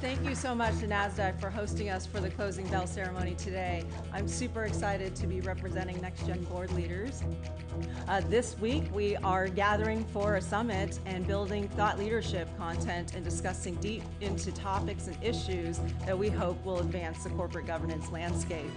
thank you so much to Nasdaq for hosting us for the closing bell ceremony today. I'm super excited to be representing Next Gen board leaders. This week we are gathering for a summit and building thought leadership content and discussing deep into topics and issues that we hope will advance the corporate governance landscape.